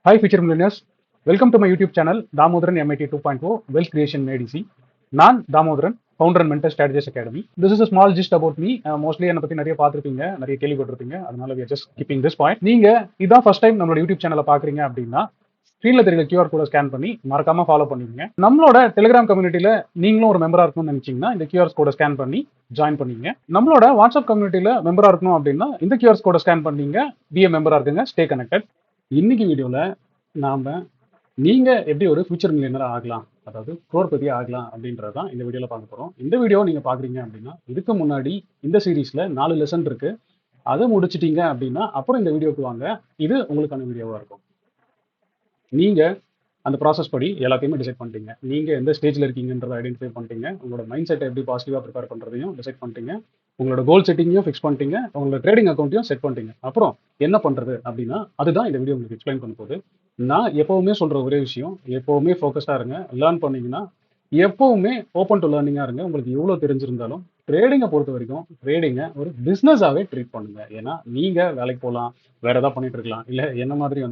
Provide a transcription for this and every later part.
Hi, future millionaires. Welcome to my YouTube channel, Damodaran MIT 2.0 Wealth Creation Made Easy. நான் Damodaran, founder and mentor strategist academy. This is a small gist about me. Mostly என்னை பற்றி நிறைய பார்த்துருப்பீங்க, நிறைய கேள்விப்பட்டிருப்பீங்க. அதனால we are just keeping this point. நீங்க இதான் ஃபர்ஸ்ட் டைம் நம்மளோட யூடியூப் சேனலை பார்க்குறீங்க அப்படின்னா ஸ்க்ரீனில் தெரியல QR கோட ஸ்கேன் பண்ணி மறக்காம ஃபாலோ பண்ணிக்கங்க. நம்மளோட டெலிகிராம் கம்யூனிட்டியில் நீங்களும் ஒரு மெம்பராக இருக்கணும்னு நினைச்சீங்கன்னா இந்த QR கோட ஸ்கேன் பண்ணி ஜாயின் பண்ணிங்க. நம்மளோட வாட்ஸ்அப் கம்யூனிட்டியில் மெம்பராக இருக்கணும் அப்படின்னா இந்த QR கோட ஸ்கேன் பண்ணீங்க, பிஏ மெம்பராக இருக்குங்க, ஸ்டே கனெக்டட். இன்னைக்கு வீடியோவில் நாம் நீங்கள் எப்படி ஒரு ஃபியூச்சர் மில்லியனராக ஆகலாம், அதாவது குரோர்பதி ஆகலாம் அப்படின்றது தான் இந்த வீடியோவில் பார்க்க போகிறோம். இந்த வீடியோ நீங்கள் பார்க்குறீங்க அப்படின்னா இதுக்கு முன்னாடி இந்த சீரீஸில் 4 லெசன் இருக்குது. அதை முடிச்சிட்டீங்க அப்படின்னா அப்புறம் இந்த வீடியோக்கு வாங்க, இது உங்களுக்கான வீடியோவாக இருக்கும். நீங்கள் அந்த ப்ராசஸ் படி எல்லாத்தையுமே டிசைட் பண்ணிட்டீங்க. நீங்கள் எந்த ஸ்டேஜில் இருக்கீங்கன்றதை ஐடென்டிஃபை பண்ணிட்டீங்க. உங்களோட மைண்ட் செட்டை எப்படி பாசிட்டிவாக ப்ரிப்பேர் பண்ணுறதையும் டிசைட் பண்ணிட்டீங்க. உங்களோட கோல் செட்டிங்கையும் ஃபிக்ஸ் பண்ணிட்டீங்க. உங்களோட ட்ரேடிங் அக்கௌண்ட்டையும் செட் பண்ணிட்டீங்க. அப்புறம் என்ன பண்ணுறது அப்படின்னா அதுதான் இந்த வீடியோ உங்களுக்கு எக்ஸ்பிளைன் பண்ண போகுது. நான் எப்போவுமே சொல்கிற ஒரே விஷயம், எப்போவுமே ஃபோக்கஸ்டாக இருங்க. லேர்ன் பண்ணிங்கன்னா எப்போவுமே ஓப்பன் டு லேர்னிங்காக இருங்க. உங்களுக்கு எவ்வளோ தெரிஞ்சிருந்தாலும் ட்ரேடிங்கை பொறுத்த வரைக்கும் ட்ரேடிங்கை ஒரு பிஸ்னஸாகவே ட்ரீட் பண்ணுங்க. ஏன்னா நீங்கள் வேலைக்கு போகலாம், வேறு எதாவது பண்ணிட்டு இருக்கலாம், இல்லை என்ன மாதிரி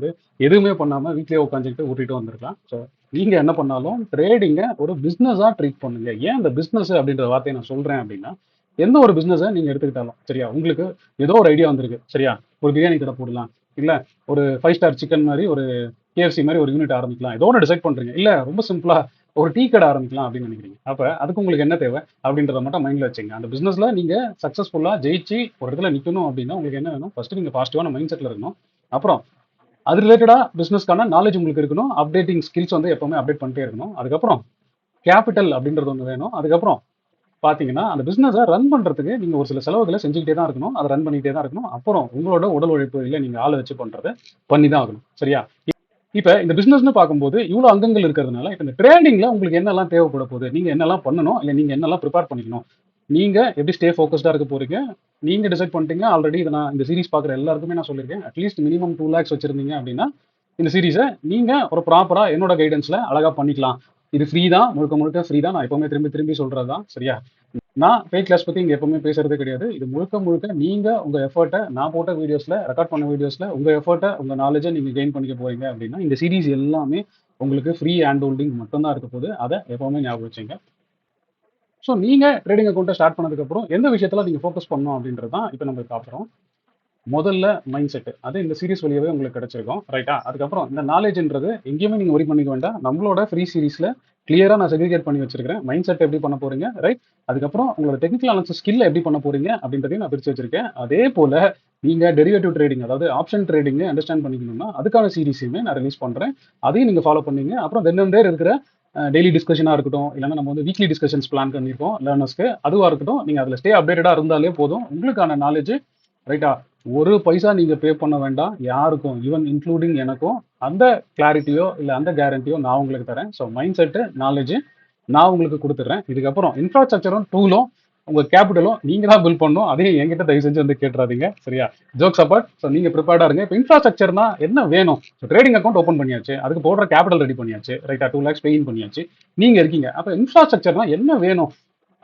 எதுவுமே பண்ணாமல் வீட்லேயே உட்காந்துக்கிட்டு ஊட்டிட்டு வந்திருக்கலாம். ஸோ நீங்கள் என்ன பண்ணாலும் ட்ரேடிங்கை ஒரு பிஸ்னஸாக ட்ரீட் பண்ணுங்க. ஏன் இந்த பிஸ்னஸ் அப்படின்ற வார்த்தையை நான் சொல்கிறேன் அப்படின்னா, எந்த ஒரு பிஸ்னஸை நீங்கள் எடுத்துக்கிட்டாலும் சரியா, உங்களுக்கு ஏதோ ஒரு ஐடியா வந்திருக்கு சரியா, ஒரு பிரியாணி கடை போடலாம், இல்லை ஒரு 5 ஸ்டார் சிக்கன் மாதிரி ஒரு KFC மாதிரி ஒரு யூனிட் ஆரம்பிக்கலாம், ஏதோ ஒன்று டிசைட் பண்ணுறீங்க, இல்லை ரொம்ப சிம்பிளாக ஒரு டீ கடை ஆரம்பிக்கலாம் அப்படின்னு நினைக்கிறீங்க. அப்போ அதுக்கு உங்களுக்கு என்ன தேவை அப்படின்றத மட்டும் மைண்டில் வச்சுங்க. அந்த பிஸ்னஸில் நீங்கள் சக்ஸஸ்ஃபுல்லாக ஜெயிச்சு ஒரு இடத்துல நிற்கணும் அப்படின்னா உங்களுக்கு என்ன வேணும்? ஃபர்ஸ்ட் நீங்கள் பாசிட்டிவான மைண்ட் செட்டில் இருக்கணும். அப்புறம் அது ரிலேட்டடாக பிஸ்னஸ்க்கான நாலேஜ் உங்களுக்கு இருக்கணும். அப்டேட்டிங் ஸ்கில்ஸ் எப்பவுமே அப்டேட் பண்ணிட்டே இருக்கணும். அதுக்கப்புறம் கேபிட்டல் அப்படின்றது ஒன்று வேணும். அதுக்கப்புறம் பார்த்தீங்கன்னா அந்த பிஸ்னஸை ரன் பண்ணுறதுக்கு நீங்கள் ஒரு சில செலவுகளை செஞ்சுக்கிட்டே தான் இருக்கணும், அதை ரன் பண்ணிக்கிட்டே தான் இருக்கணும். அப்புறம் உங்களோட உடல் உழைப்பு இல்லை, நீங்கள் ஆளை வச்சு பண்ணுறதை பண்ணி தான் ஆகணும் சரியா. இப்போ இந்த பிஸ்னஸ்னு பார்க்கும்போது இவ்வளோ அங்கங்கள் இருக்கிறதுனால இப்போ இந்த ட்ரேடிங்கில் உங்களுக்கு என்னெல்லாம் தேவைப்பட போகுது, நீங்கள் என்னெல்லாம் பண்ணணும், இல்லை நீங்கள் என்னெல்லாம் ப்ரிப்பேர் பண்ணிக்கணும், நீங்கள் எப்படி ஸ்டே ஃபோக்கஸ்டாக இருக்க போகிறீங்க நீங்கள் டிசைட் பண்ணிட்டீங்க. ஆல்ரெடி இதை நான் இந்த சீரிஸ் பார்க்குற எல்லாருக்குமே நான் சொல்லியிருக்கேன், அட்லீஸ்ட் மினிமம் 2 lakhs வச்சுருந்தீங்க அப்படின்னா இந்த சீரீஸை நீங்கள் ஒரு ப்ராப்பராக என்னோட கைடன்ஸில் அழகாக பண்ணிக்கலாம். இது ஃப்ரீ தான், முழுக்க முழுக்க ஃப்ரீ தான். நான் எப்பவுமே திரும்பி சொல்கிறது தான் சரியா. நான் பெய்ட் கிளாஸ் பற்றி இங்கே எப்பவுமே பேசுறதே கிடையாது. இது முழுக்க நீங்கள் உங்கள் எஃபர்ட்டை நான் போட்ட வீடியோஸில், ரெக்கார்ட் பண்ண வீடியோஸில் உங்கள் எஃபர்ட்டை, உங்கள் நாலேஜை நீங்கள் கெயின் பண்ணிக்க போகிறீங்க அப்படின்னா இந்த சீரீஸ் எல்லாமே உங்களுக்கு ஃப்ரீ ஹேண்ட் ஹோல்டிங் மட்டும்தான் இருக்க போகுது. அதை எப்பவுமே ஞாபகம் வச்சுங்க. ஸோ நீங்கள் ட்ரேடிங் அக்கௌண்ட்டை ஸ்டார்ட் பண்ணதுக்கப்புறம் எந்த விஷயத்தில் நீங்கள் ஃபோக்கஸ் பண்ணணும் அப்படின்றது தான் இப்போ நம்ம பார்க்குறோம். முதல்ல மைண்ட் செட்டு, அது இந்த சீரிஸ் வழியாவே உங்களுக்கு கிடைச்சிருக்கும் ரைட்டா. அதுக்கப்புறம் இந்த நாலேஜ்ன்றது எங்கேயுமே நீங்கள் ஒரி பண்ணிக்க வேண்டாம். நம்மளோட ஃப்ரீ சீரிஸில் கிளியராக நான் செக்ரிகேட் பண்ணி வச்சிருக்கேன். மைண்ட் செட் எப்படி பண்ண போறீங்க ரைட், அதுக்கப்புறம் உங்களோட டெக்னிக்கல் அனாலிசிஸ் ஸ்கில் எப்படி பண்ண போறீங்க அப்படின்றதையும் நான் பிரித்து வச்சிருக்கேன். அதே போல நீங்கள் டெரிவேட்டிவ் ட்ரேடிங், அதாவது ஆப்ஷன் ட்ரேடிங் அண்டர்ஸ்டாண்ட் பண்ணிக்கணும்னா அதுக்கான சீரிஸையுமே நான் ரிலீஸ் பண்ணுறேன். அதையும் நீங்கள் ஃபாலோ பண்ணீங்க. அப்புறம் தென் இருக்கிற டெய்லி டிஸ்கஷனாக இருக்கட்டும், இல்லைன்னா நம்ம வீக்லி டிஸ்கஷன்ஸ் பிளான் பண்ணியிருக்கோம் லேர்னர்ஸ்க்கு, அதுவாக இருக்கட்டும், நீங்கள் அதில் ஸ்டே அப்டேட்டடாக இருந்தாலே போதும். உங்களுக்கான நாலேஜ் ரைட்டா, ஒரு பைசா நீங்க பே பண்ண வேண்டாம் யாருக்கும், ஈவன் இன்க்ளூடிங் எனக்கும். அந்த கிளாரிட்டியோ இல்லை அந்த கேரண்டியோ நான் உங்களுக்கு தரேன். ஸோ மைண்ட் செட்டு நாலேஜ் நான் உங்களுக்கு கொடுத்துட்றேன். இதுக்கப்புறம் இன்ஃப்ராஸ்ட்ரக்சரும் டூலும் உங்க கேபிட்டலும் நீங்க தான் பில் பண்ணணும். அதையும் என்கிட்ட தயவு செஞ்சு கேட்டுறாதீங்க சரியா. Jokes apart. ஸோ நீங்க ப்ரிப்பேர்டா இருங்க. இப்போ இன்ஃப்ராஸ்ட்ரக்சர்னா என்ன வேணும்? ட்ரேடிங் அக்கௌண்ட் ஓப்பன் பண்ணியாச்சு, அதுக்கு போடுற கேபிட்டல் ரெடி பண்ணியாச்சு ரைட்டா, 2 lakhs பெயின் பண்ணியாச்சு, நீங்க இருக்கீங்க. அப்போ இன்ஃப்ராஸ்ட்ரக்சர்னா என்ன வேணும்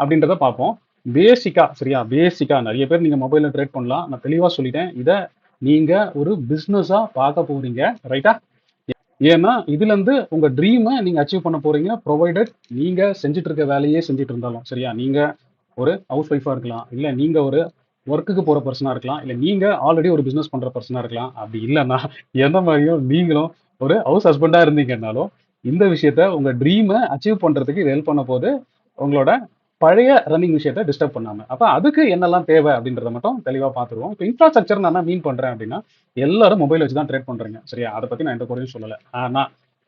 அப்படின்றத பார்ப்போம். பேசிக்கா சரியா, பேசிக்கா நிறைய பேர் நீங்க மொபைல்ல ட்ரேட் பண்ணலாம். நான் தெளிவா சொல்லிட்டேன், இதை நீங்க ஒரு பிசினஸா பார்க்க போறீங்க ரைட்டா. ஏன்னா இதுல இருந்து உங்க ட்ரீமை நீங்க அச்சீவ் பண்ண போறீங்க, ப்ரொவைடட் நீங்க செஞ்சுட்டு இருக்க வேலையே செஞ்சுட்டு இருந்தாலும் சரியா. நீங்க ஒரு ஹவுஸ் ஒய்ஃபா இருக்கலாம், இல்ல நீங்க ஒரு ஒர்க்குக்கு போற பர்சனா இருக்கலாம், இல்ல நீங்க ஆல்ரெடி ஒரு பிசினஸ் பண்ற பர்சனா இருக்கலாம். அப்படி இல்லைன்னா எந்த மாதிரியும் நீங்களும் ஒரு ஹவுஸ் ஹஸ்பண்டா இருந்தீங்கன்னாலும் இந்த விஷயத்த உங்க ட்ரீமை அச்சீவ் பண்றதுக்கு இது ஹெல்ப் பண்ண போது, உங்களோட பழைய ரன்னிங் விஷயத்தை டிஸ்டர்ப் பண்ணாம. அப்ப அதுக்கு என்னெல்லாம் தேவை அப்படின்றத மட்டும் தெளிவா பார்த்துருவோம். இப்போ இன்ஃப்ராஸ்ட்ரக்சர் நான் என்ன மீன் பண்றேன் அப்படின்னா, எல்லாரும் மொபைல் வச்சு தான் ட்ரேட் பண்றீங்க சரியா. அதை பத்தி நான் எந்த குறையும் சொல்லலை.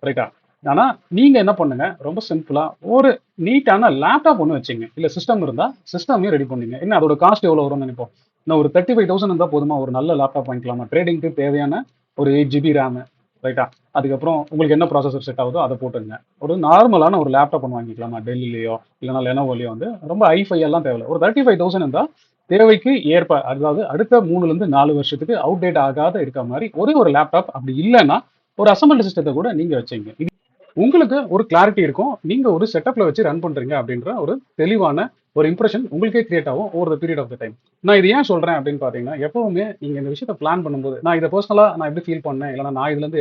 ரைட்டா, ஆனா நீங்க என்ன பண்ணுங்க, ரொம்ப சிம்பிளா ஒரு நீட்டான லேப்டாப் ஒன்று வச்சுங்க, இல்ல சிஸ்டம் இருந்தா சிஸ்டமையும் ரெடி பண்ணுங்க. என்ன அதோட காஸ்ட் எவ்வளவு வரும்னு நினைப்போம். நான் ஒரு 35,000 இருந்தா போதுமா ஒரு நல்ல லேப்டாப் வாங்கிக்கலாமா? ட்ரேடிங்க்கு தேவையான ஒரு 8 GB ரேம் ரைட்டா. அதுக்கப்புறம் உங்களுக்கு என்ன ப்ராசஸர் செட் ஆகுதோ அதை போட்டுங்க. ஒரு நார்மலான ஒரு லேப்டாப் ஒன்று வாங்கிக்கலாமா? டெல்லிலையோ இல்லைனா லெனோவோலையோ ரொம்ப ஐஃபை எல்லாம் தேவையில்ல. ஒரு 35,000 இருந்தால் தேவைக்கு ஏற்ப, அதாவது அடுத்த 3 to 4 வருஷத்துக்கு அவுடேட் ஆகாத இருக்க மாதிரி ஒரு லேப்டாப். அப்படி இல்லைன்னா ஒரு அசம்பிள் சிஸ்டத்தை கூட நீங்க வச்சுங்க. இது உங்களுக்கு ஒரு கிளாரிட்டி இருக்கும். நீங்க ஒரு செட்டப்ல வச்சு ரன் பண்றீங்க அப்படின்ற ஒரு தெளிவான ஒரு இம்ப்ரெஷன் உங்களுக்கே கிரியேட் ஆகும் over the period of the time. நான் இது ஏன் சொல்றேன் அப்படின்னு பாத்தீங்கன்னா, எப்பவுமே நீங்க இந்த விஷயத்த பிளான் பண்ணும்போது நான் இதை பர்சனலா நான் எப்படி ஃபீல் பண்ணேன், இல்லைன்னா நான் இதுல இருந்து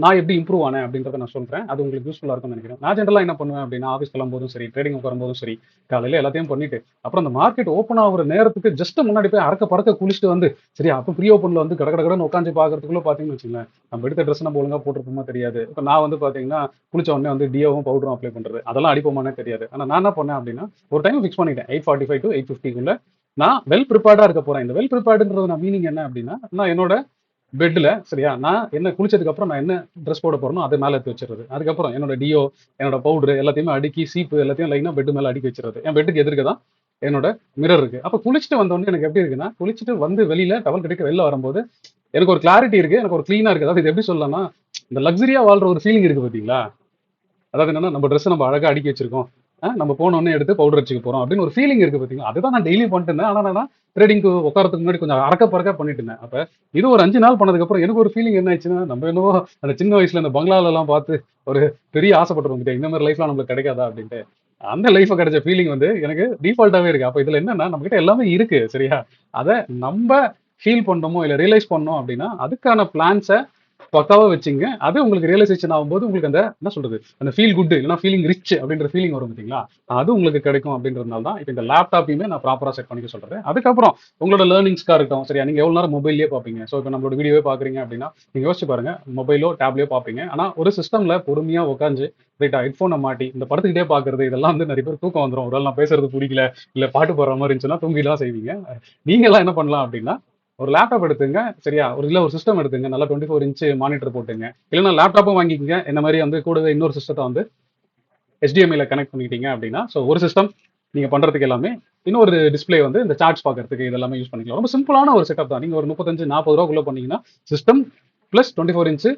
நான் எப்படி இம்ப்ரூவ் ஆனேன் அப்படின்றத நான் சொல்றேன். அது உங்களுக்கு யூஸ்ஃபுல்லா இருக்கும்னு நினைக்கிறேன். நான் ஜென்ரலா என்ன பண்ணுவேன் அப்படின்னா, ஆஃபீஸ் கிளம்பும்போதும் சரி, ட்ரேடிங் உட்காரும்போதும் சரி, காலையில எல்லாத்தையும் பண்ணிட்டு அப்புறம் அந்த மார்க்கெட் ஓப்பன் ஆகுற நேரத்துக்கு ஜஸ்ட் முன்னாடி போய் அறக்க பறக்க குளிச்சுட்டு வந்து சரியா அப்போ ப்ரீ ஓப்பன்ல வந்து கடகடன்னு உட்காந்து பாக்குறதுக்குள்ள பாத்தீங்கன்னு வச்சுங்களேன், நம்ம எடுத்த ட்ரெஸ் நம்ம ஒழுங்கா போட்டிருப்போமா தெரியாது. இப்போ நான் வந்து பாத்தீங்கன்னா குளிச்ச உடனே வந்து டியோவும் பவுடரும் அப்ளை பண்றது அதெல்லாம் அடிப்போமானே தெரியாது. ஆனா நான் என்ன பண்ணேன் அப்படின்னா, ஒரு டைம் ஃபிக்ஸ் பண்ணிட்டேன் 8:45 to 8:50 நான் வெல் ப்ரிப்பேர்டா இருக்க போறேன். இந்த வெல் ப்ரிப்பேர்டுன்றது நான் மீனிங் என்ன அப்படின்னா, நான் என்னோட பெட்ல சரியா நான் என்ன குளிச்சதுக்கு அப்புறம் நான் என்ன ட்ரெஸ் போட போறேனோ அதை மேல எடுத்து வச்சிருது. அதுக்கப்புறம் என்னோட டியோ, என்னோட பவுடர் எல்லாத்தையுமே அடுக்கி சீப்பு எல்லாத்தையும் லைனா பெட் மேல அடுக்கி வச்சிருது. என் பெட்டுக்கு எதிர்க்க தான் என்னோட மிரர் இருக்கு. அப்ப குளிச்சுட்டு வந்த உடனே எனக்கு எப்படி இருக்குன்னா, குளிச்சுட்டு வந்து வெளியில டவல் கட்டிட்டு வெளில வரும்போது எனக்கு ஒரு கிளாரிட்டி இருக்கு, எனக்கு ஒரு கிளீனா இருக்கு. அதாவது இது எப்படி சொல்லலாம்னா, இந்த லக்ஸரியா வாழ்ற ஒரு ஃபீலிங் இருக்கு பாத்தீங்களா? அதாவது என்னன்னா நம்ம ட்ரெஸ் நம்ம அழகா அடுக்கி வச்சிருக்கோம், நம்ம போன உடனே எடுத்து பவுடர் வச்சுக்க போறோம் அப்படின்னு ஒரு ஃபீலிங் இருக்கு பாத்தீங்களா? அதுதான் நான் டெய்லி பண்ணிட்டு இருந்தேன். ஆனா நான் ட்ரேடிங்க்கு உட்காரத்துக்கு முன்னாடி கொஞ்சம் அறக்க பறக்க பண்ணிட்டு இருந்தேன். அப்ப இது ஒரு 5 நாள் பண்ணதுக்கு அப்புறம் எனக்கு ஒரு ஃபீலிங் என்ன ஆயிடுச்சுன்னா, நம்ம என்னவோ அந்த சின்ன வயசுல அந்த பங்களால எல்லாம் பார்த்து ஒரு பெரிய ஆசைப்பட்டு வந்துட்டேன், இந்த மாதிரி லைஃப்லாம் நம்மளுக்கு கிடைக்காதா அப்படின்ட்டு. அந்த லைஃப் கிடைச்ச ஃபீலிங் வந்து எனக்கு டிஃபால்ட்டாவே இருக்கு. அப்ப இதுல என்னன்னா நம்ம கிட்ட எல்லாமே இருக்கு சரியா, அதை நம்ம ஃபீல் பண்ணணுமோ இல்ல ரியலைஸ் பண்ணோம் அப்படின்னா அதுக்கான பிளான்ஸை பக்காவா வச்சுங்க. அது உங்களுக்கு ரியலைசேஷன் ஆகும்போது உங்களுக்கு அந்த என்ன சொல்றது, அந்த ஃபீல் குட் இல்லைன்னா ஃபீலிங் ரிச் அப்படின்ற ஃபீலிங் வரும் பார்த்தீங்களா, அது உங்களுக்கு கிடைக்கும் அப்படின்றதுனால தான் இப்போ இந்த லேப்டாப்பையுமே நான் ப்ராப்பரா செட் பண்ணிக்க சொல்றேன். அதுக்கப்புறம் உங்களோட லேர்னிங்ஸ்க்காக இருக்கட்டும் சரியா, நீங்க எவ்வளவு நேரம் மொபைல்லேயே பார்ப்பீங்க. ஸோ இப்போ நம்மளோட வீடியோவே பார்க்குறீங்க அப்படின்னா நீங்க யோசிச்சு பாருங்க, மொபைலோ டேப்லயோ பார்ப்பீங்க. ஆனா ஒரு சிஸ்டம்ல பொறுமையா உட்காந்து ரைட்டா ஹெட்ஃபோனை மாட்டி இந்த படத்துக்கிட்டே பார்க்கறது இதெல்லாம் வந்து நிறைய பேர் தூக்கம் வந்துடும். ஒரு வேளை நான் பேசுறது பிடிக்கல இல்ல பாட்டு போடுற மாதிரி இருந்துச்சுன்னா தூங்கிலாம் செய்வீங்க. நீங்க எல்லாம் என்ன பண்ணலாம் அப்படின்னா, ஒரு லேப்டாப் எடுத்துங்க சரியா, ஒரு சிஸ்டம் எடுத்துங்க, நல்லா 24 இன்ச் மானிட்டர் போட்டுங்க, இல்லைன்னா லேப்டாப்பும் வாங்கிக்கங்க. இந்த மாதிரி வந்து கூடவே இன்னொரு சிஸ்டத்தை வந்து HDMI கனெக்ட் பண்ணிக்கிட்டீங்க அப்படின்னா, ஸோ ஒரு சிஸ்டம் நீங்க பண்றதுக்கு எல்லாமே, இன்னொரு டிஸ்பிளே வந்து இந்த சார்ட்ஸ் பார்க்கறதுக்கு இதெல்லாமே யூஸ் பண்ணிக்கலாம். ரொம்ப சிம்பிளான ஒரு செட்டப் தான். நீங்க ஒரு 35-40 ரூபாக்குள்ள பண்ணீங்கன்னா சிஸ்டம் பிளஸ் 24 இன்ச்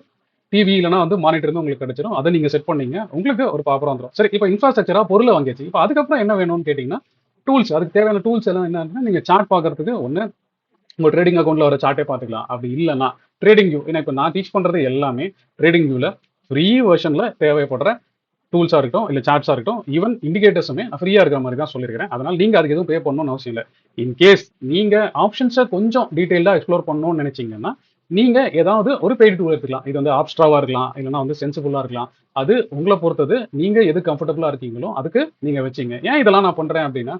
டிவி இல்லைனா வந்து மானிட்டர் வந்து உங்களுக்கு கிடைச்சிடும். அதை நீங்க செட் பண்ணீங்க, உங்களுக்கு ஒரு ப்ராப்பரா வந்துடும். சரி, இப்போ இன்ஃப்ராஸ்ட்ரக்சரா பொருளை வாங்கியாச்சு. இப்போ அதுக்கப்புறம் என்ன வேணும்னு கேட்டீங்கன்னா, டூல்ஸ். அதுக்கு தேவையான டூல்ஸ் எல்லாம் என்னன்னா, நீங்க சார்ட் பார்க்கறதுக்கு ஒன்று உங்க ட்ரேடிங் அக்கௌண்ட்ல வர சார்ட்டே பார்த்துக்கலாம். அப்படி இல்லைன்னா ட்ரேடிங் வியூ, ஏன்னா இப்போ நான் டீச் பண்றது எல்லாமே ட்ரேடிங் வியூல ஃப்ரீ வெர்ஷன்ல தேவைப்படுற டூல்ஸா இருக்கட்டும் இல்ல சார்ட்ஸா இருக்கட்டும், ஈவன் இண்டிகேட்டர்ஸுமே ஃப்ரீயா இருக்கிற மாதிரி தான் சொல்லியிருக்கிறேன். அதனால நீங்க அதுக்கு எதுவும் பே பண்ணணும்னு அவசியம் இல்லை. இன்கேஸ் நீங்க ஆப்ஷன்ஸை கொஞ்சம் டீடைல்டா எக்ஸ்ப்ளோர் பண்ணணும்னு நினைச்சீங்கன்னா நீங்க ஏதாவது ஒரு பெய்டு டூல் எடுத்துக்கலாம். இது வந்து ஆப்ஸ்ட்ராவா இருக்கலாம், இல்லைன்னா வந்து சென்சிபிளா இருக்கலாம். அது உங்களை பொறுத்தது. நீங்க எது கம்ஃபர்டபுளா இருக்கீங்களோ அதுக்கு நீங்க வச்சீங்க. ஏன் இதெல்லாம் நான் பண்றேன் அப்படின்னா,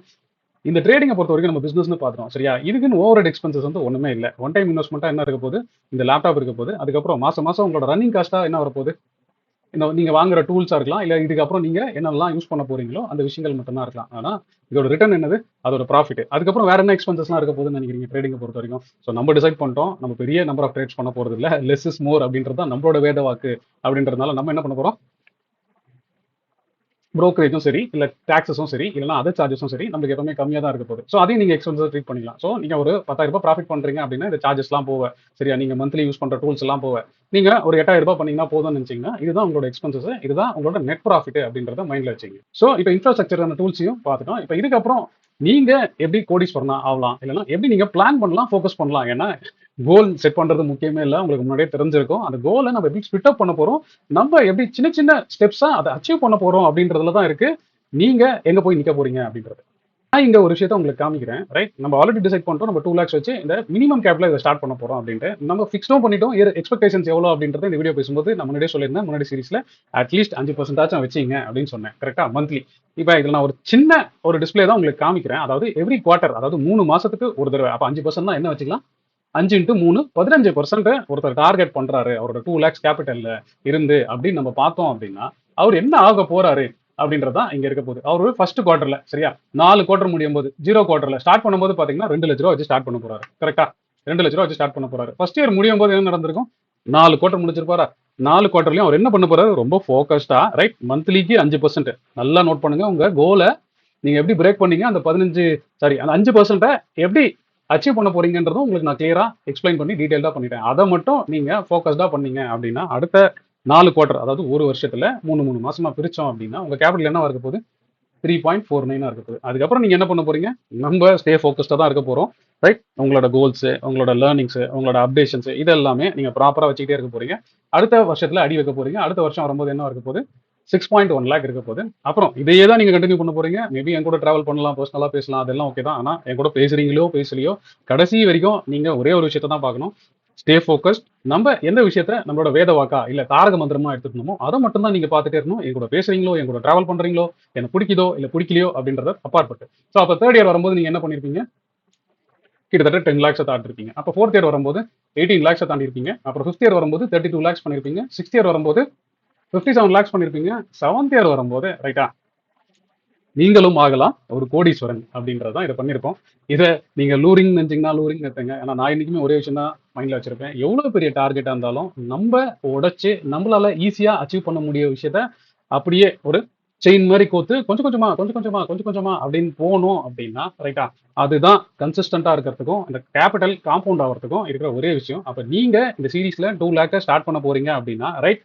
இந்த ட்ரேடிங்கை பொறுத்த வரைக்கும் நம்ம பிசினஸ்னு பார்த்துறோம் சரியா, இதுக்குன்னு ஓவர் எக்ஸ்பென்சஸ் வந்து ஒண்ணுமே இல்லை. ஒன் டைம் இன்வெஸ்ட்மெண்ட்டா என்ன இருக்க போகுது, இந்த லேப்டாப் இருக்க போகுது. அதுக்கப்புறம் மாசம் மாசம் உங்களோட ரன்னிங் காஸ்டா என்ன வரப்போகுது, இந்த நீங்க வாங்குற டூல்ஸா இருக்கலாம், இல்ல இதுக்கப்புறம் நீங்க என்னெல்லாம் யூஸ் பண்ண போறீங்களோ அந்த விஷயங்கள் மட்டும்தான் இருக்கலாம். ஆனா இதோட ரிட்டர்ன் என்னது, அதோட ப்ராஃபிட். அதுக்கப்புறம் வேற என்ன எக்ஸ்பென்சஸ்லாம் இருக்க போகுதுன்னு நினைக்கிறீங்க ட்ரேடிங்கை பொறுத்த வரைக்கும்? ஸோ நம்ம டிசைட் பண்ணிட்டோம், நம்ம பெரிய நம்பர் ஆஃப் ட்ரேட்ஸ் பண்ண போறது இல்லை, லெஸ் இஸ் மோர் அப்படின்றது தான் நம்மளோட வேத வாக்கு. அப்படின்றதுனால நம்ம என்ன பண்ண போறோம், ப்ரோக்கரேஜும் சரி இல்லை டாக்ஸஸும் சரி இல்லைனா அதர் சார்ஜஸும் சரி நமக்கு எப்பவுமே கம்மியாக தான் இருக்க போகுது. ஸோ அதையும் நீங்கள் எக்ஸ்பென்சஸ் ட்ரீட் பண்ணிக்கலாம். ஸோ நீங்கள் ஒரு 10,000 ரூபாய் ப்ராஃபிட் பண்ணுறீங்க அப்படின்னா இந்த சார்ஜஸ்லாம் போவ சரியா, நீங்கள் மந்த்லி யூஸ் பண்ணுற டூல்ஸ் எல்லாம் போவ நீங்கள் ஒரு 8,000 ரூபாய் பண்ணீங்கன்னா போதும்னு நினச்சிங்கன்னா இதுதான் உங்களோட எக்ஸ்பென்சஸ், இதுதான் உங்களோட நெட் ப்ராஃபிட் அப்படின்றத மைண்டில் வச்சுங்க. ஸோ இப்போ இன்ஃப்ராஸ்ட்ரக்சர் அந்த டூல்ஸையும் பார்த்துட்டோம். இப்போ இதுக்கப்புறம் நீங்க எப்படி கோடீஸ்வரனா ஆகலாம், இல்லைன்னா எப்படி நீங்க பிளான் பண்ணலாம், ஃபோக்கஸ் பண்ணலாம். ஏன்னா கோல் செட் பண்றது முக்கியமே இல்லை, உங்களுக்கு முன்னாடியே தெரிஞ்சிருக்கும். அந்த கோலை நம்ம எப்படி ஸ்பிட் அப் பண்ண போறோம், நம்ம எப்படி சின்ன சின்ன ஸ்டெப்ஸா அதை அச்சீவ் பண்ண போறோம் அப்படின்றதுல தான் இருக்கு நீங்க எங்க போய் நிக்க போறீங்க அப்படின்றது. நான் இங்க ஒரு விஷயத்த உங்களுக்கு காமிக்கிறேன். ரைட், நம்ம ஆல்ரெடி டிசைட் பண்ணிட்டோம், நம்ம 2 lakhs வச்சு இந்த மினிமம் கேப்ல இதை ஸ்டார்ட் பண்ண போறோம் அப்படின்ட்டு நம்ம ஃபிக்ஸ்டும் பண்ணிட்டோம். எக்ஸ்பெக்டேஷன்ஸ் எவ்வளவு அப்படின்றத இந்த வீடியோ பேசும்போது நான் முன்னாடியே சொல்லியிருந்தேன், முன்னாடி சீரிஸ்ல அட்லீஸ்ட் 5% வச்சிங்க அப்படின்னு சொன்னேன். கரெக்டா, மந்த்லி. இப்போ இதுல நான் ஒரு சின்ன ஒரு டிஸ்பிளே தான் உங்களுக்கு காமிக்கிறேன். அதாவது எவ்ரி குவார்டர், அதாவது 3 மாசத்துக்கு ஒரு தடவை. அப்ப 5% தான் என்ன வச்சுக்கலாம், 5 into 3 15% ஒருத்தர் டார்கெட் பண்றாரு அவரோட 2 lakhs கேபிட்டல்ல இருந்து அப்படின்னு நம்ம பார்த்தோம் அப்படின்னா அவர் என்ன ஆக போறாரு அப்படின்றதான் இங்க இருக்க போகுது. அவர் ஃபர்ஸ்ட் குவார்டர்ல சரியா 4 குவார்டர் முடியும் போது 0 குவார்டர்ல ஸ்டார்ட் பண்ணும்போது பாத்தீங்கன்னா 2 லட்ச ரூபா வச்சு ஸ்டார்ட் பண்ண போறாரு. கரெக்டா, 2 லட்ச ரூபா வச்சு ஸ்டார்ட் பண்ண போறாரு. ஃபர்ஸ்ட் இயர் முடியும் போது என்ன நடந்திருக்கும், 4 குவார்டர் முடிச்சிருப்பாரா, 4 குவார்டர்லயும் அவர் என்ன பண்ண போறாரு, ரொம்ப ஃபோக்கஸ்டா ரைட் மந்த்லிக்கு 5%. நல்லா நோட் பண்ணுங்க, உங்க கோலை நீங்க எப்படி பிரேக் பண்ணீங்க, அந்த 5% எப்படி அச்சீவ் பண்ண போறீங்கன்றதும் உங்களுக்கு நான் கிளியரா எக்ஸ்பிளைன் பண்ணி டீடைல்டா பண்ணிட்டேன். அதை மட்டும் நீங்க ஃபோக்கஸ்டா பண்ணீங்க அப்படின்னா அடுத்த 4 குவார்டர், அதாவது ஒரு வருஷத்துல 3 மாசமா பிரிச்சோம் அப்படின்னா உங்க கேபிட்டல் என்ன இருக்க போகுது, 3.49 இருக்க போகுது. அதுக்கப்புறம் நீங்க என்ன பண்ண போறீங்க, நம்ம ஸ்டே ஃபோக்கஸ்டா தான் இருக்க போறோம். ரைட், உங்களோட கோல்ஸ், உங்களோட லேர்னிங்ஸ், உங்களோட அப்டேஷன்ஸ் இது எல்லாமே நீங்க ப்ராப்பரா வச்சுக்கிட்டே இருக்க போறீங்க. அடுத்த வருஷத்துல அடி வைக்க போறீங்க. அடுத்த வருஷம் வரும்போது என்ன இருக்க போகுது, 6.1 லேக் இருக்க போகுது. அப்புறம் இதையே தான் நீங்க கண்டினியூ பண்ண போறீங்க. மேபி என் கூட டிராவல் பண்ணலாம், பர்சனலா பேசலாம், அதெல்லாம் ஓகே தான். ஆனா என் கூட பேசுறீங்களோ பேசலையோ கடைசி வரைக்கும் நீங்க ஒரே ஒரு விஷயத்தை தான் பார்க்கணும். Stay focused. நம்ம எந்த விஷயத்த நம்மளோட வேத வாக்கா இல்ல தாரக மந்திரமா எடுத்துக்கணுமோ அதை மட்டும் தான் நீங்க பார்த்துட்டே இருக்கணும். என் கூட பேசுறீங்களோ, என் கூட டிராவல் பண்றீங்களோ, எனக்கு பிடிக்குதோ இல்ல பிடிக்கலையோ அப்படின்றத அப்பாற்பட்டு. ஸோ அப்போ தேர்ட் இயர் வரும்போது நீங்க என்ன பண்ணிருப்பீங்க? கிட்டத்தட்ட 10 லேக்ஸை தாண்டி இருப்பீங்க. அப்போ ஃபோர்த் இயர் வரும்போது 18 லேக்ஸை தாண்டி இருப்பீங்க. அப்புறம் ஃபிஃப்த் இயர் வரும்போது 32 லேக்ஸ் பண்ணிருப்பீங்க. சிக்ஸ்த் இயர் வரும்போது 57 லேக்ஸ் பண்ணிருப்பீங்க. செவன்த் இயர் வரும்போது ரைட்டா நீங்களும் ஆகலாம் ஒரு கோடீஸ்வரன் அப்படின்றதான் இதை பண்ணியிருக்கோம். இதை நீங்க லூரிங் நினைச்சீங்கன்னா லூரிங் நிறுத்துங்க. ஏன்னா நான் இன்னைக்குமே ஒரே விஷயம் தான் மைண்ட்ல வச்சிருப்பேன். எவ்வளவு பெரிய டார்கெட்டா இருந்தாலும் நம்ம உடைச்சு நம்மளால ஈஸியா அச்சீவ் பண்ண முடிய விஷயத்த அப்படியே ஒரு செயின் மாதிரி கோத்து கொஞ்சம் கொஞ்சமா கொஞ்சம் கொஞ்சமா கொஞ்சம் கொஞ்சமா அப்படின்னு போகணும் அப்படின்னா ரைட்டா அதுதான் கன்சிஸ்டண்டா இருக்கிறதுக்கும் இந்த கேபிட்டல் காம்பவுண்ட் ஆகிறதுக்கும் இருக்கிற ஒரே விஷயம். அப்ப நீங்க இந்த சீரீஸ்ல 2 லேக்கை ஸ்டார்ட் பண்ண போறீங்க அப்படின்னா ரைட்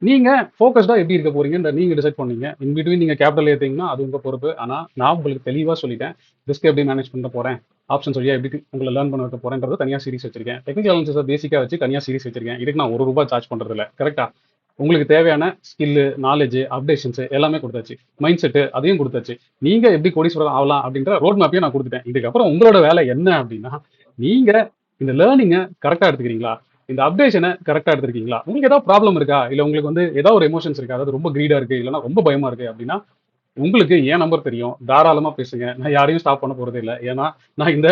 நீங்க ஃபோக்கஸ்டா எப்படி இருக்க போறீங்கன்ற நீங்க டிசைட் பண்ணீங்க. இன் பிட்வீன் நீங்க கேபிட்டல் ஏத்தீங்கன்னா அது உங்க பொறுப்பு. ஆனா நான் உங்களுக்கு தெளிவா சொல்லிட்டேன். ரிஸ்க் எப்படி மேனேஜ் பண்ண போறேன், ஆப்ஷன்ஸ் வழியா எப்படி உங்களை லேர்ன் பண்ண வைக்க போறேன்றது தனியா சீரிஸ் வச்சிருக்கேன். டெக்னிக்கல் அனாலிசிஸை பேசிக்கா வச்சு தனியா சீரிஸ் வச்சிருக்கேன். இதுக்கு நான் ₹1 சார்ஜ் பண்றது இல்ல. கரெக்டா? உங்களுக்கு தேவையான ஸ்கில்லு, நாலேஜ், அப்டேஷன்ஸ் எல்லாமே கொடுத்தாச்சு. மைண்ட் செட் அதையும் கொடுத்தாச்சு. நீங்க எப்படி கோடீஸ்வரர் ஆகலாம் அப்படின்ற ரோட் மேப்பையும் நான் கொடுத்துட்டேன். இதுக்கப்புறம் உங்களோட வேலை என்ன அப்படின்னா நீங்க இந்த லேர்னிங்கை கரெக்டா எடுத்துக்கிறீங்களா, இந்த அப்டேஷனை கரெக்டா எடுத்திருக்கீங்களா, உங்களுக்கு ஏதாவது ப்ராப்ளம் இருக்கா, இல்ல உங்களுக்கு வந்து ஏதாவது ஒரு எமோஷன்ஸ் இருக்கா, அதாவது ரொம்ப கிரீடா இருக்கு இல்லைன்னா ரொம்ப பயமா இருக்கு அப்படின்னா உங்களுக்கு என் நம்பர் தெரியும், தாராளமா பேசுங்க. நான் யாரையும் ஸ்டாப் பண்ண போறதே இல்லை. ஏன்னா நான் இந்த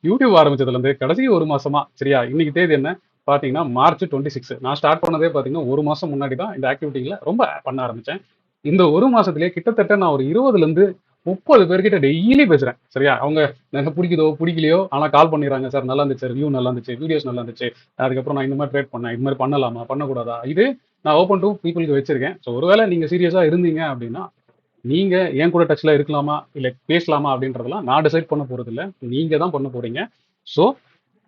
யூடியூப் ஆரம்பிச்சதுல இருந்து கடைசி ஒரு மாசமா சரியா இன்னைக்கு தேதி என்ன பாத்தீங்கன்னா மார்ச் 26. நான் ஸ்டார்ட் பண்ணதே பாத்தீங்கன்னா ஒரு மாசம் முன்னாடி தான் இந்த ஆக்டிவிட்டிகளை ரொம்ப பண்ண ஆரம்பிச்சேன். இந்த ஒரு மாசத்திலேயே கிட்டத்தட்ட நான் ஒரு 20ல இருந்து 30 பேர்கிட்ட டெய்லி பேசுறேன். சரியா அவங்க எனக்கு பிடிக்குதோ பிடிக்கலையோ ஆனா கால் பண்ணிடுறாங்க. சார் நல்லா இருந்துச்சு, ரிவ்யூ நல்லா இருந்துச்சு, வீடியோஸ் நல்லா இருந்துச்சு, அதுக்கப்புறம் நான் இந்த மாதிரி ட்ரேட் பண்ணேன், இது மாதிரி பண்ணலாமா பண்ணக்கூடாதா, இது நான் ஓப்பன் டு பீப்புளுக்கு வச்சிருக்கேன். ஸோ ஒருவேளை நீங்க சீரியஸா இருந்தீங்க அப்படின்னா நீங்க என் கூட டச்ல இருக்கலாமா இல்ல பேசலாமா அப்படின்றதெல்லாம் நான் டிசைட் பண்ண போறது இல்ல, நீங்க தான் பண்ண போறீங்க. ஸோ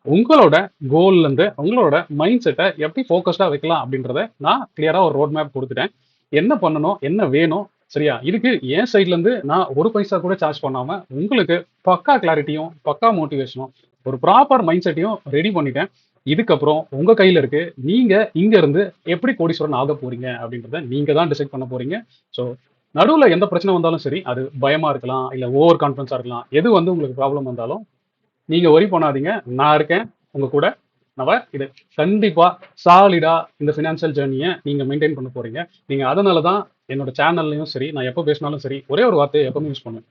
உங்களோட கோல்ல இருந்து உங்களோட மைண்ட் செட்டை எப்படி ஃபோக்கஸ்டா வைக்கலாம் அப்படின்றத நான் கிளியரா ஒரு ரோட் மேப் கொடுத்துட்டேன். என்ன பண்ணணும், என்ன வேணும், சரியா இதுக்கு என் சைட்ல இருந்து நான் ஒரு பைசா கூட சார்ஜ் பண்ணாம உங்களுக்கு பக்கா கிளாரிட்டியும் பக்கா மோட்டிவேஷனும் ஒரு ப்ராப்பர் மைண்ட் செட்டையும் ரெடி பண்ணிட்டேன். இதுக்கப்புறம் உங்க கையில இருக்கு. நீங்க இங்க இருந்து எப்படி கோடீஸ்வரன் ஆக போறீங்க அப்படின்றத நீங்க தான் டிசைட் பண்ண போறீங்க. ஸோ நடுவுல எந்த பிரச்சனை வந்தாலும் சரி, அது பயமா இருக்கலாம், இல்ல ஓவர் கான்ஃபிடன்ஸா இருக்கலாம். எது வந்து உங்களுக்கு ப்ராப்ளம் வந்தாலும் நீங்க ஒரி பண்ணாதீங்க. நான் இருக்கேன் உங்க கூட. நம்ம இது கண்டிப்பா சாலிடா இந்த ஃபினான்ஷியல் ஜேர்னியை நீங்க மெயின்டைன் பண்ண போறீங்க. நீங்க அதனால தான் என்னோட சேனல்லையும் சரி, நான் எப்போ பேசினாலும் சரி, ஒரே ஒரு வார்த்தையை எப்பவுமே யூஸ் பண்ணுவேன்.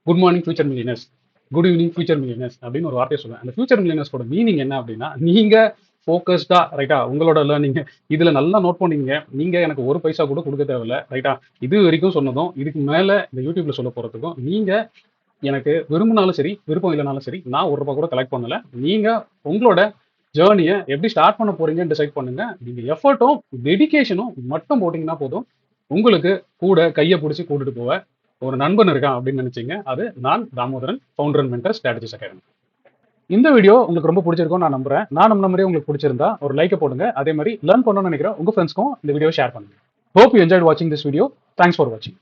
Good morning future millionaires, good evening future millionaires அப்படின்னு ஒரு வார்த்தையை சொல்லுவேன். அந்த ஃபியூச்சர் மில்லியனர்ஸோட மீனிங் என்ன அப்படின்னா நீங்க ஃபோக்கஸ்டா ரைட்டா உங்களோட லேர்னிங் இதுல நல்லா நோட் பண்ணீங்க. நீங்க எனக்கு ஒரு பைசா கூட கொடுக்க தேவையில்ல ரைட்டா. இது வரைக்கும் சொன்னதும் இதுக்கு மேல இந்த யூடியூப்ல சொல்ல போறதுக்கும் நீங்க எனக்கு விரும்பினாலும் சரி விருப்பம் இல்லைனாலும் சரி நான் ₹1 கூட கலெக்ட் பண்ணல. நீங்க உங்களோட ஜேர்னியை எப்படி ஸ்டார்ட் பண்ண போறீங்கன்னு டிசைட் பண்ணுங்க. நீங்க எஃபர்ட்டும் டெடிகேஷனும் மட்டும் போட்டீங்கன்னா போதும். உங்களுக்கு கூட கையை பிடிச்சி கூட்டிட்டு போவ ஒரு நண்பன் இருக்கான் அப்படின்னு நினைச்சீங்க. அது நான் Damodaran, founder and mentor strategies academy. இந்த வீடியோ உங்களுக்கு ரொம்ப பிடிச்சிருக்கும் நான் நம்புறேன். நான் நம்ம மாதிரியே உங்களுக்கு பிடிச்சிருந்தா ஒரு லைக்கை போடுங்க. அதே மாதிரி லேர்ன் பண்ணணும்னு நினைக்கிற உங்க ஃப்ரெண்ட்ஸ்க்கும் இந்த வீடியோ ஷேர் பண்ணுங்க. ஹோப் யூ என்ஜாய்ட் வாட்சிங் திஸ் வீடியோ. தேங்க்ஸ் ஃபார் வாட்சிங்.